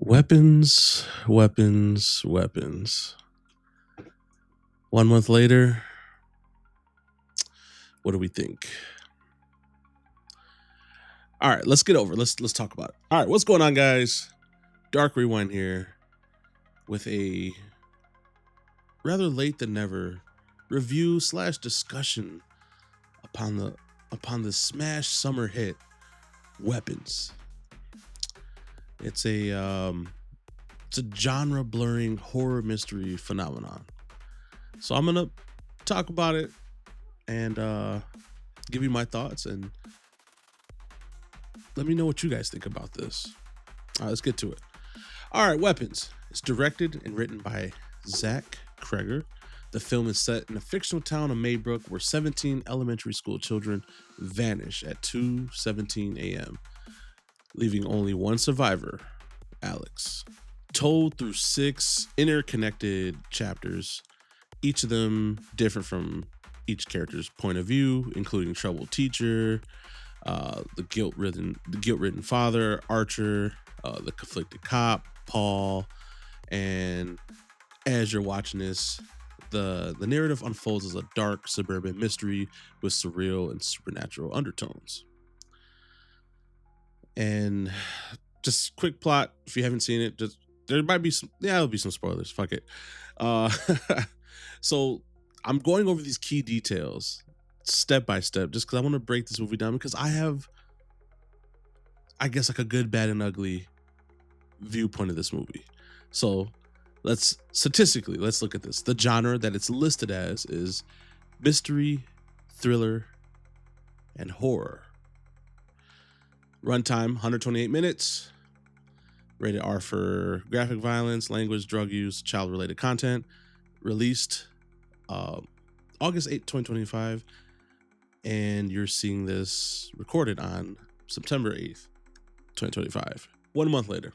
Weapons, weapons, weapons. 1 month later, what do we think? All right, let's get over. Let's talk about it. All right, what's going on, guys? Dark Rewind here with a rather late than never review slash discussion upon the smash summer hit Weapons. It's a genre blurring horror mystery phenomenon. So I'm gonna talk about it and give you my thoughts and let me know what you guys think about this. All right, let's get to it. All right, Weapons. It's directed and written by Zach Kreger. The film is set in the fictional town of Maybrook, where 17 elementary school children vanish at 2:17 a.m., leaving only one survivor, Alex. Told through 6 interconnected chapters, each of them different from each character's point of view, including troubled teacher, the guilt-ridden father, Archer, the conflicted cop, Paul, and as you're watching this, the narrative unfolds as a dark suburban mystery with surreal and supernatural undertones. And just quick plot, if you haven't seen it, just there might be there'll be some spoilers. Fuck it. Uh, so I'm going over these key details step by step, just because I want to break this movie down because I have, I guess, like a good, bad, and ugly viewpoint of this movie. So let's look at this. The genre that it's listed as is mystery, thriller, and horror. Runtime 128 minutes. Rated R for graphic violence, language, drug use, child-related content. Released August 8th, 2025. And you're seeing this recorded on September 8th, 2025. 1 month later.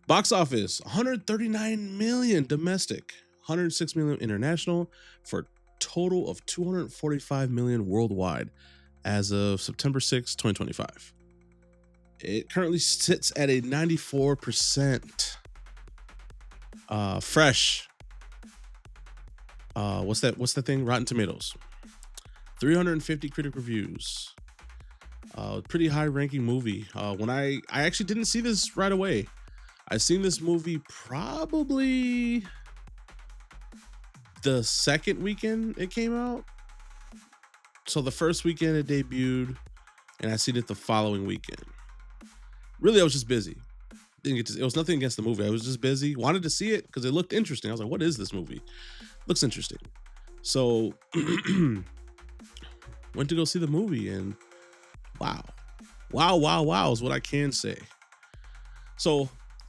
Box office, 139 million domestic, 106 million international, for a total of 245 million worldwide as of September 6th, 2025. It currently sits at a 94% fresh. What's the thing? Rotten Tomatoes. 350 critic reviews. Pretty high ranking movie. When I actually didn't see this right away. I seen this movie probably the second weekend it came out. So the first weekend it debuted, and I seen it the following weekend. Really, I was just busy. It was nothing against the movie. I was just busy. Wanted to see it because it looked interesting. I was like, what is this movie? Looks interesting. So went to go see the movie, and wow is what I can say. So I'm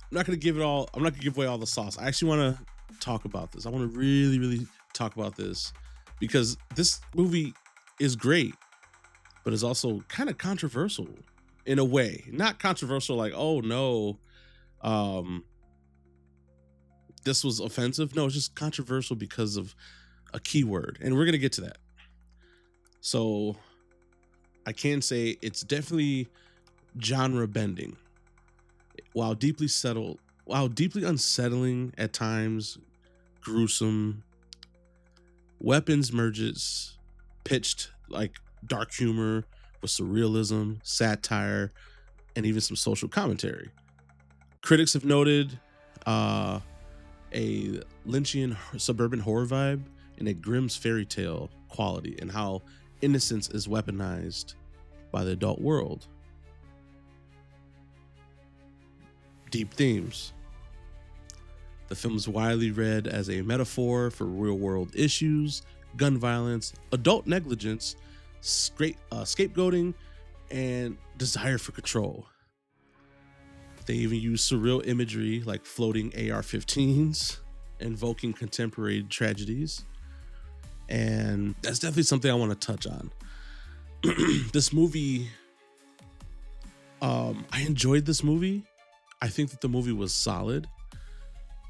not gonna give away all the sauce. I actually want to talk about this. I want to really talk about this because this movie is great, but is also kind of controversial in a way. Not controversial like, oh no, this was offensive. No, it's just controversial because of a keyword, and we're gonna get to that. So I can say it's definitely genre bending. While deeply unsettling at times, gruesome, Weapons merges pitched like dark humor with surrealism, satire, and even some social commentary. Critics have noted a Lynchian suburban horror vibe and a Grimm's fairy tale quality, and how innocence is weaponized by the adult world. Deep themes. The film is widely read as a metaphor for real-world issues, gun violence, adult negligence, scapegoating, and desire for control. They even use surreal imagery like floating AR-15s, invoking contemporary tragedies, and that's definitely something I want to touch on. This movie, I enjoyed this movie. I think that the movie was solid,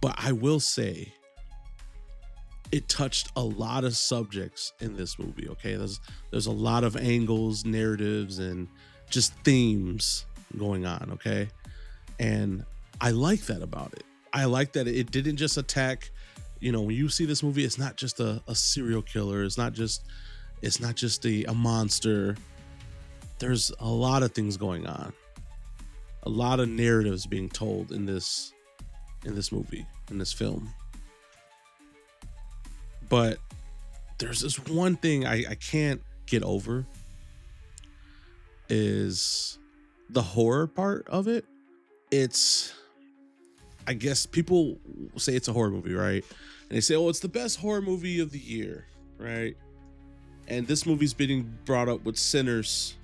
but I will say it touched a lot of subjects in this movie. Okay, there's a lot of angles, narratives, and just themes going on. Okay, and I like that about it. I like that it didn't just attack, when you see this movie, it's not just a serial killer. It's not just a monster. There's a lot of things going on, a lot of narratives being told in this movie, in this film. But there's this one thing I can't get over is the horror part of it. It's, I guess people say it's a horror movie, right? And they say, oh, it's the best horror movie of the year, right? And this movie's being brought up with Sinners.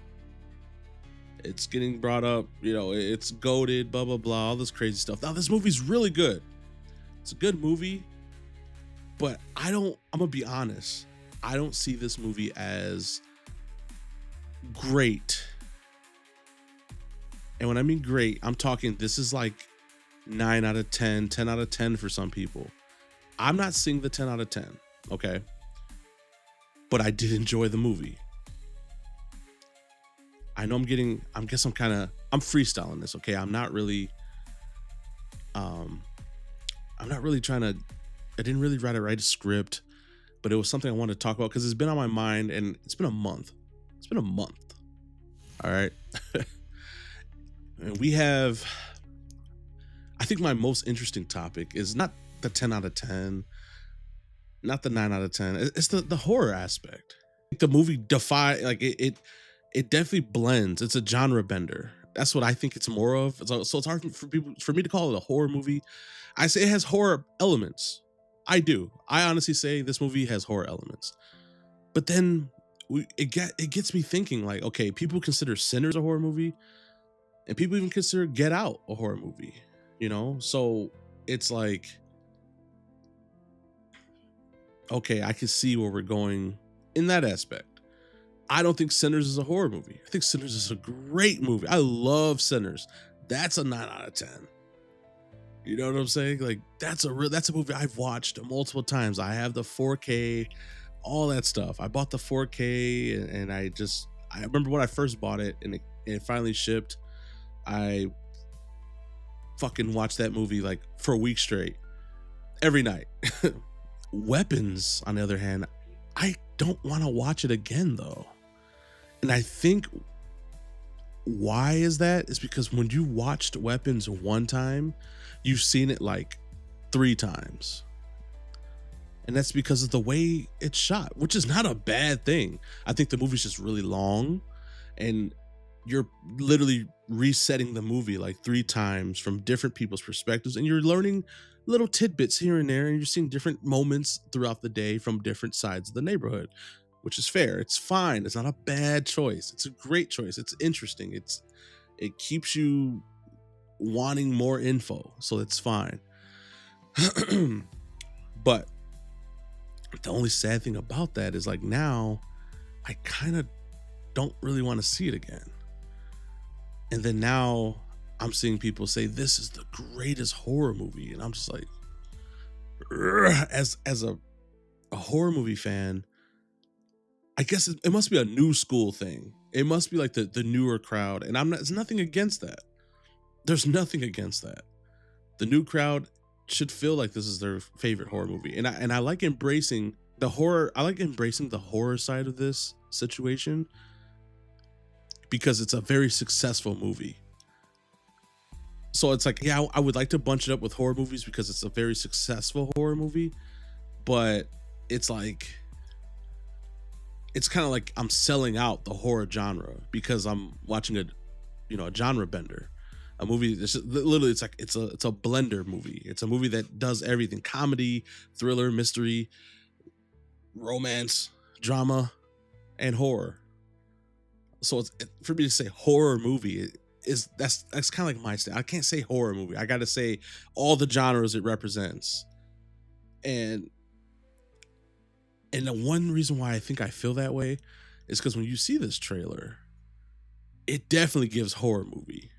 It's getting brought up, it's goated, blah, blah, blah, all this crazy stuff. Now, this movie's really good. It's a good movie, but I'm going to be honest. I don't see this movie as great. And when I mean great, I'm talking this is like 9 out of 10, 10 out of 10 for some people. I'm not seeing the 10 out of 10, okay? But I did enjoy the movie. I know I'm freestyling this, okay? I'm not really trying to, I didn't really write a script, but it was something I wanted to talk about because it's been on my mind and it's been a month. All right. And I think my most interesting topic is not the 10 out of 10, not the 9 out of 10. It's the horror aspect. The movie it definitely blends. It's a genre bender. That's what I think it's more of. So it's hard for me to call it a horror movie. I say it has horror elements. I do. I honestly say this movie has horror elements. But then it gets me thinking, like, okay, people consider Sinners a horror movie, and people even consider Get Out a horror movie. So it's like, okay, I can see where we're going in that aspect. I don't think Sinners is a horror movie. I think Sinners is a great movie. I love Sinners. That's a 9 out of 10. You know what I'm saying? Like, that's a movie I've watched multiple times. I have the 4K, all that stuff. I bought the 4K and I remember when I first bought it and it finally shipped. I fucking watched that movie like for a week straight, every night. Weapons, on the other hand, I don't want to watch it again though. And I think why is that? Is because when you watched Weapons one time, you've seen it like 3 times. And that's because of the way it's shot, which is not a bad thing. I think the movie's just really long and you're literally resetting the movie like 3 times from different people's perspectives, and you're learning little tidbits here and there, and you're seeing different moments throughout the day from different sides of the neighborhood, which is fair. It's fine. It's not a bad choice. It's a great choice. It's interesting. It keeps you wanting more info, so it's fine. But the only sad thing about that is, like, now I kind of don't really want to see it again. And then now I'm seeing people say this is the greatest horror movie, and I'm just like, as a horror movie fan, I guess it must be a new school thing. It must be like the newer crowd, and there's nothing against that. There's nothing against that. The new crowd should feel like this is their favorite horror movie, and I like embracing the horror. I like embracing the horror side of this situation because it's a very successful movie. So it's like, yeah, I would like to bunch it up with horror movies because it's a very successful horror movie, but it's like, it's kind of like I'm selling out the horror genre because I'm watching a genre bender, a movie that's literally, it's like, it's a blender movie. It's a movie that does everything: comedy, thriller, mystery, romance, drama, and horror. So for me to say horror movie that's kind of like my style. I can't say horror movie. I got to say all the genres it represents. And the one reason why I think I feel that way is because when you see this trailer, it definitely gives horror movie.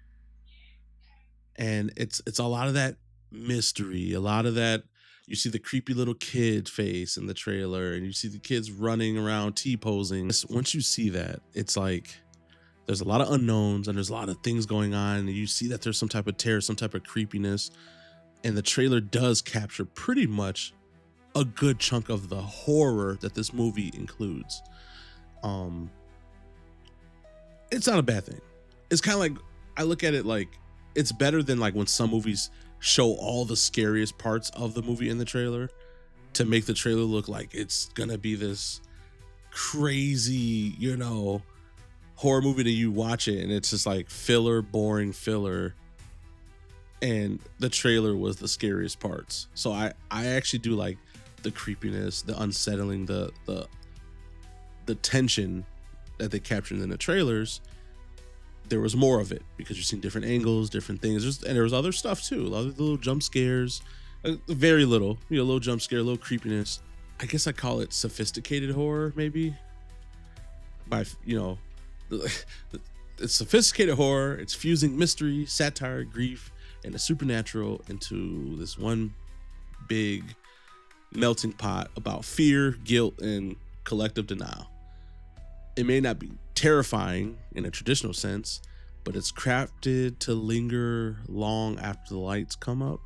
And it's a lot of that mystery, a lot of that. You see the creepy little kid face in the trailer, and you see the kids running around T-posing. Once you see that, it's like, There's a lot of unknowns and there's a lot of things going on. And you see that there's some type of terror, some type of creepiness. And the trailer does capture pretty much a good chunk of the horror that this movie includes. Um, it's not a bad thing. It's kind of like, I look at it like it's better than like when some movies show all the scariest parts of the movie in the trailer to make the trailer look like it's gonna be this crazy, horror movie that you watch it and it's just like filler, boring filler. And the trailer was the scariest parts. So I actually do like the creepiness, the unsettling, the tension that they captured in the trailers. There was more of it because you're seeing different angles, different things, and there was other stuff too. A lot of little jump scares, very little, a little jump scare, a little creepiness. I guess I call it sophisticated horror, maybe. By it's sophisticated horror. It's fusing mystery, satire, grief, and the supernatural into this one big melting pot about fear, guilt, and collective denial. It may not be terrifying in a traditional sense, but it's crafted to linger long after the lights come up.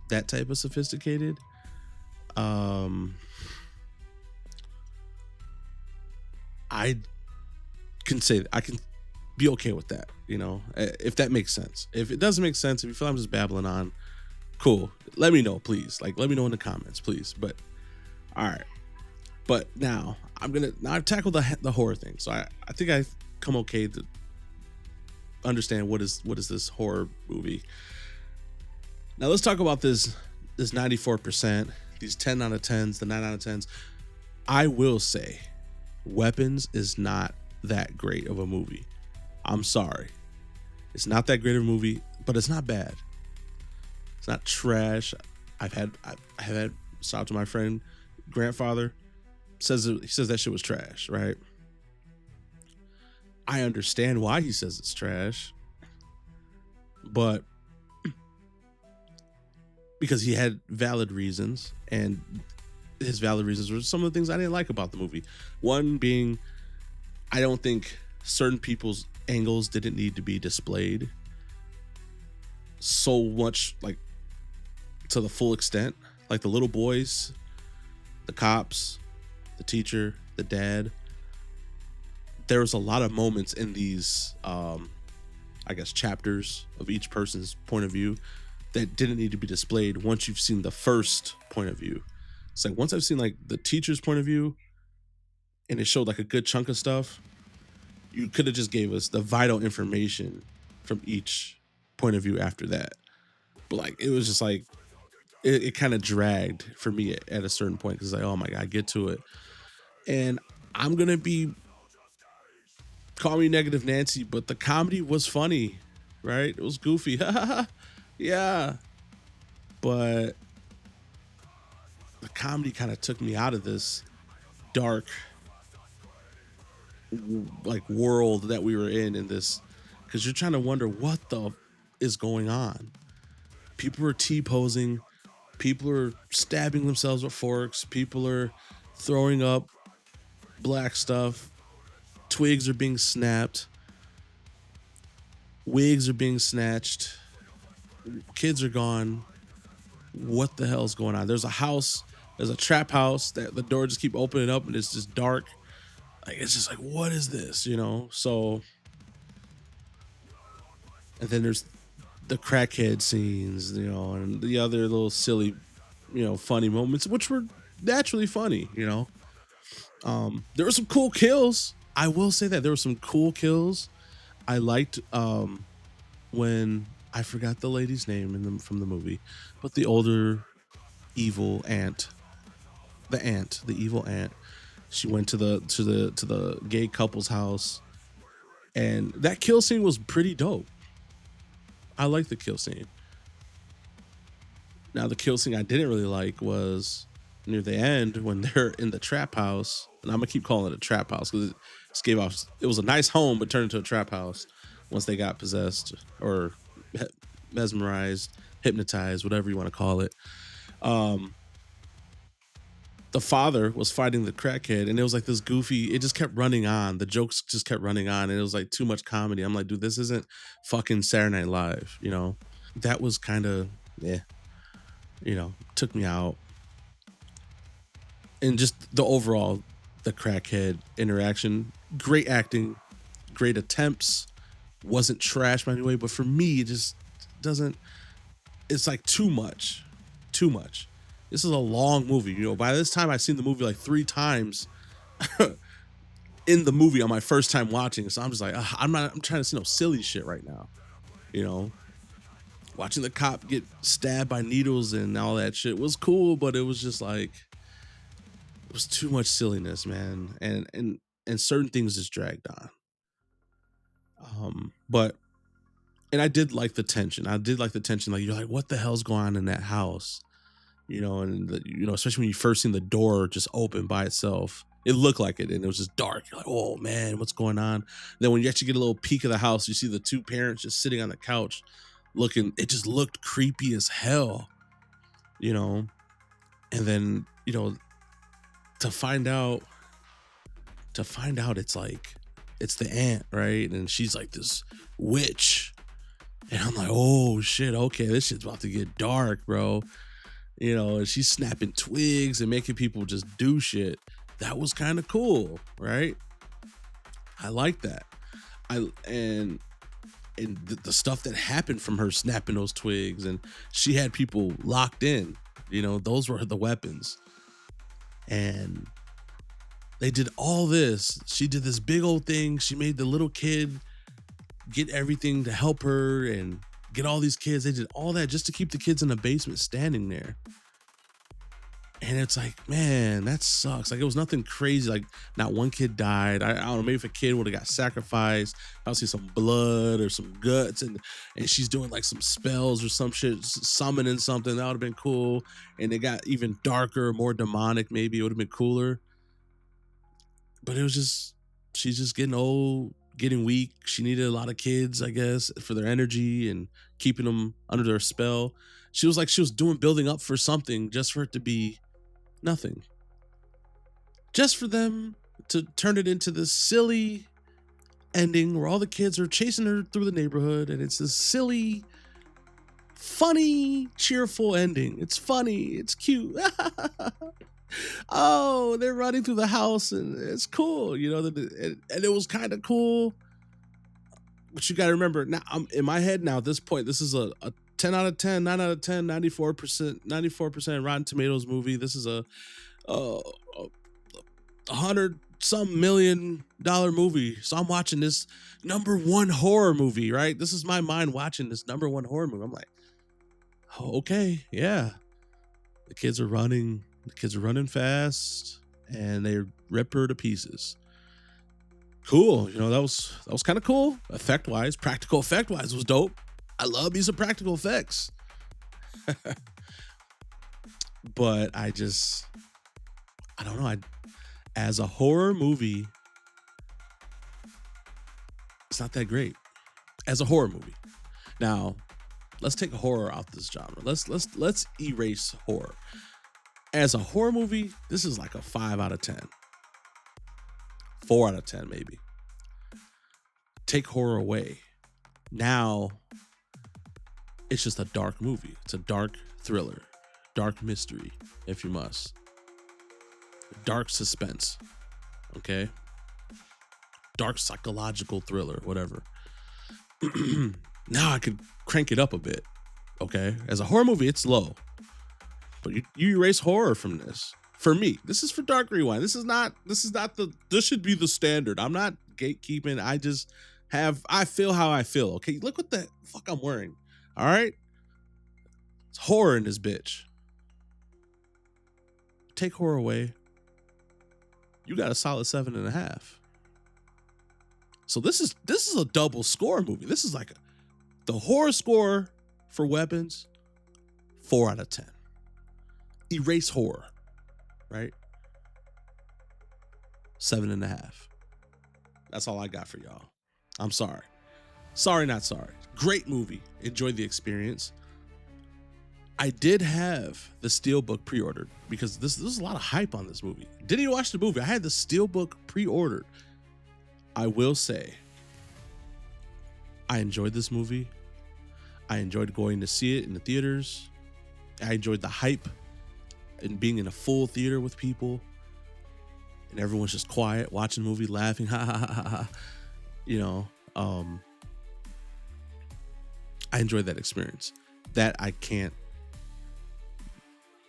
That type of sophisticated. I can say that I can be okay with that, if that makes sense. If it doesn't make sense, if you feel I'm just babbling on, cool. Let me know, please. Like, let me know in the comments, please. But all right. But now I've tackled the horror thing. So I think I've come okay to understand what is this horror movie. Now let's talk about this 94%, these 10 out of 10s, the 9 out of 10s. I will say Weapons is not that great of a movie. I'm sorry. It's not that great of a movie, but it's not bad. It's not trash. I have had shout out to my friend grandfather he says that shit was trash, right? I understand why he says it's trash, but because he had valid reasons, and his valid reasons were some of the things I didn't like about the movie. One being, I don't think certain people's angles didn't need to be displayed so much, like to the full extent. Like the little boys, the cops, the teacher, the dad. There was a lot of moments in these, I guess, chapters of each person's point of view that didn't need to be displayed once you've seen the first point of view. It's like once I've seen like the teacher's point of view and it showed like a good chunk of stuff, you could have just gave us the vital information from each point of view after that. But like it was just like it kind of dragged for me at a certain point because like, oh my god, get to it. And I'm gonna be, call me negative Nancy, but the comedy was funny, right? It was goofy. Yeah. But the comedy kind of took me out of this dark like world that we were in this, because you're trying to wonder what the is going on. People are T-posing, people are stabbing themselves with forks, people are throwing up black stuff, twigs are being snapped, wigs are being snatched, kids are gone. What the hell's going on? There's a trap house that the door just keep opening up and it's just dark. Like it's just like, what is this? So, and then there's the crackhead scenes, and the other little silly, funny moments, which were naturally funny, There were some cool kills. I will say that there were some cool kills. I liked when I forgot the lady's name from the movie, but the older evil aunt, the evil aunt. She went to the gay couple's house, and that kill scene was pretty dope. I liked the kill scene. Now the kill scene I didn't really like was near the end when they're in the trap house, and I'm gonna keep calling it a trap house because it was a nice home but turned into a trap house once they got possessed or mesmerized, hypnotized, whatever you want to call it. The the father was fighting the crackhead, and it was like this goofy. It just kept running on. The jokes just kept running on, and it was like too much comedy. I'm like, dude, this isn't fucking Saturday Night Live. That was kind of yeah. Took me out, and just the crackhead interaction. Great acting, great attempts. Wasn't trash by any way, but for me, it just doesn't. It's like too much, too much. This is a long movie. By this time, I've seen the movie like 3 times in the movie on my first time watching. So I'm just like, I'm not. I'm trying to see no silly shit right now. You know, Watching the cop get stabbed by needles and all that shit was cool, but it was just like it was too much silliness, man, and certain things just dragged on. But and I did like the tension. I did like the tension. Like you're like, what the hell's going on in that house? Especially when you first seen the door just open by itself. It looked like it, and it was just dark. You're like, oh man, what's going on? Then when you actually get a little peek of the house, you see the two parents just sitting on the couch, looking. It just looked creepy as hell, you know. And then to find out, it's like it's the aunt, right? And she's like this witch, and I'm like, oh shit, okay, this shit's about to get dark, bro. And she's snapping twigs and making people just do shit. That was kind of cool, right? I like that. The stuff that happened from her snapping those twigs, and she had people locked in. Those were the weapons, and they did all this. She did this big old thing. She made the little kid get everything to help her and get all these kids. They did all that just to keep the kids in the basement standing there. And it's like, man, that sucks. Like, it was nothing crazy. Like, not one kid died. I don't know, maybe if a kid would have got sacrificed, I'll see some blood or some guts, and she's doing like some spells or some shit, summoning something. That would have been cool. And it got even darker, more demonic. Maybe it would have been cooler. But it was just, she's just getting old, getting weak. She needed a lot of kids, I guess, for their energy and keeping them under their spell. She was like, she was building up for something just for it to be nothing. Just for them to turn it into this silly ending where all the kids are chasing her through the neighborhood, and it's this silly, funny, cheerful ending. It's funny. It's cute. Oh, they're running through the house, and it's cool, and it was kind of cool. But you got to remember, now I'm in my head now at this point, this is a 10 out of 10, 9 out of 10, 94% Rotten Tomatoes movie. This is a $100 some million movie. So I'm watching this #1 horror movie, right? This is my mind watching this #1 horror movie. I'm like, oh, okay, yeah. The kids are running fast, and they rip her to pieces. Cool. That was kind of cool. Practical effect wise was dope. I love using practical effects. But I don't know. As a horror movie, it's not that great. As a horror movie. Now, let's take horror out this genre. Let's erase horror. As a horror movie, this is like a 5 out of 10. 4 out of 10, maybe. Take horror away. Now, it's just a dark movie. It's a dark thriller, dark mystery, if you must. Dark suspense, okay? Dark psychological thriller, whatever. Now I could crank it up a bit, okay? As a horror movie, it's low. But you erase horror from this. For me, this is for Dark Rewind. This should be the standard. I'm not gatekeeping. I feel how I feel, okay? Look what the fuck I'm wearing, all right? It's horror in this bitch. Take horror away. You got a solid 7.5. So this is a double score movie. This is like the horror score for weapons, 4 out of 10. Erase horror, right? 7.5. That's all I got for y'all. I'm sorry. Sorry, not sorry. Great movie. Enjoyed the experience. I did have the Steelbook pre-ordered because there's a lot of hype on this movie. Didn't even watch the movie. I had the Steelbook pre-ordered. I will say, I enjoyed this movie. I enjoyed going to see it in the theaters. I enjoyed the hype and being in a full theater with people, and everyone's just quiet watching the movie, laughing, ha ha ha ha ha. You know, I enjoyed that experience. That I can't.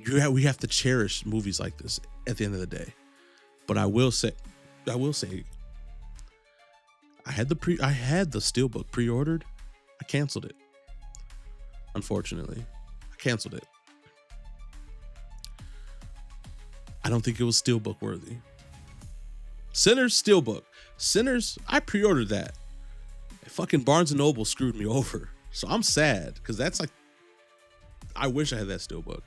We have to cherish movies like this at the end of the day. But I will say, I had the Steelbook pre-ordered. I canceled it. Unfortunately, I canceled it. I don't think it was Steelbook worthy. Sinners Steelbook. Sinners, I pre-ordered that. Fucking Barnes & Noble screwed me over. So I'm sad because that's like, I wish I had that Steelbook.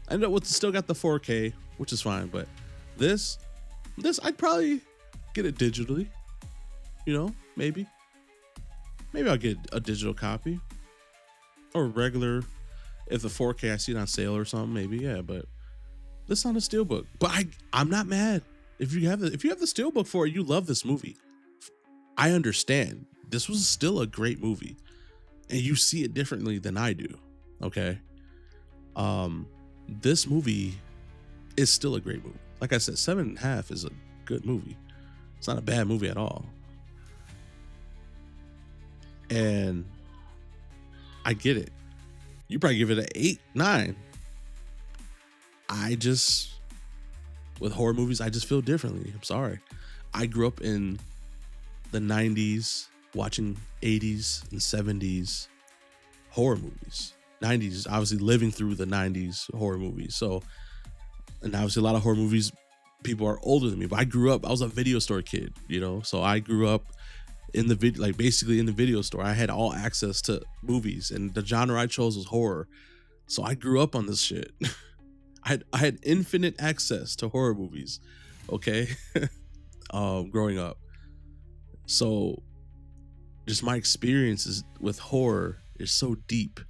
I know it's still got the 4K, which is fine, but this I'd probably get it digitally. You know, maybe I'll get a digital copy or regular. If the 4K I see it on sale or something, maybe, yeah. But this on a Steelbook. But I'm not mad if you have the Steelbook for it. You love this movie. I understand. This was still a great movie, and you see it differently than I do. Okay. This movie is still a great movie. Like I said, 7.5 is a good movie. It's not a bad movie at all. And I get it. You probably give it an 8, 9. With horror movies, I just feel differently. I'm sorry. I grew up in the 90s watching 80s and 70s horror movies. 90s, obviously living through the 90s horror movies. So, and obviously a lot of horror movies, people are older than me, but I grew up, I was a video store kid, you know? So I grew up in the video, like basically in the video store. I had all access to movies, and the genre I chose was horror. So I grew up on this shit. I had infinite access to horror movies. Okay. Growing up. So just my experiences with horror is so deep.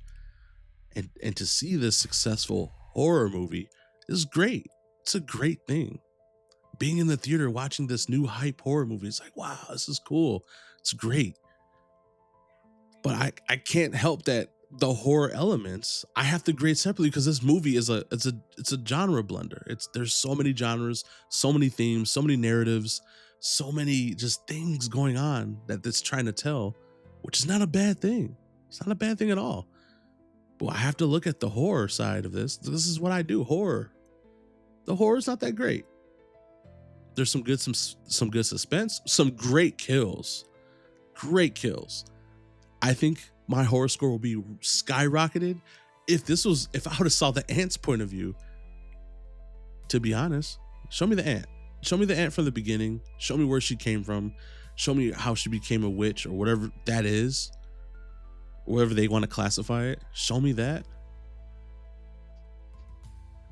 And to see this successful horror movie is great. It's a great thing. Being in the theater watching this new hype horror movie, it's like, wow, this is cool. It's great. But I can't help that the horror elements I have to grade separately because this movie is it's a genre blender. There's so many genres, so many themes, so many narratives, so many just things going on that it's trying to tell, which is not a bad thing. It's not a bad thing at all. But I have to look at the horror side of this. This is what I do. Horror. The horror is not that great. There's some good suspense, some great kills. Great kills. I think my horror score will be skyrocketed if I would have saw the ant's point of view. To be honest, show me the ant. Show me the ant from the beginning. Show me where she came from. Show me how she became a witch or whatever that is. Whatever they want to classify it. Show me that.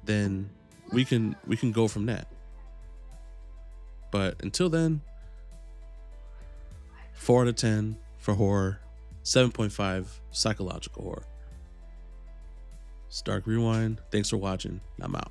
Then we can go from that. But until then, 4 out of 10 for horror, 7.5 psychological horror. Stark Rewind. Thanks for watching. I'm out.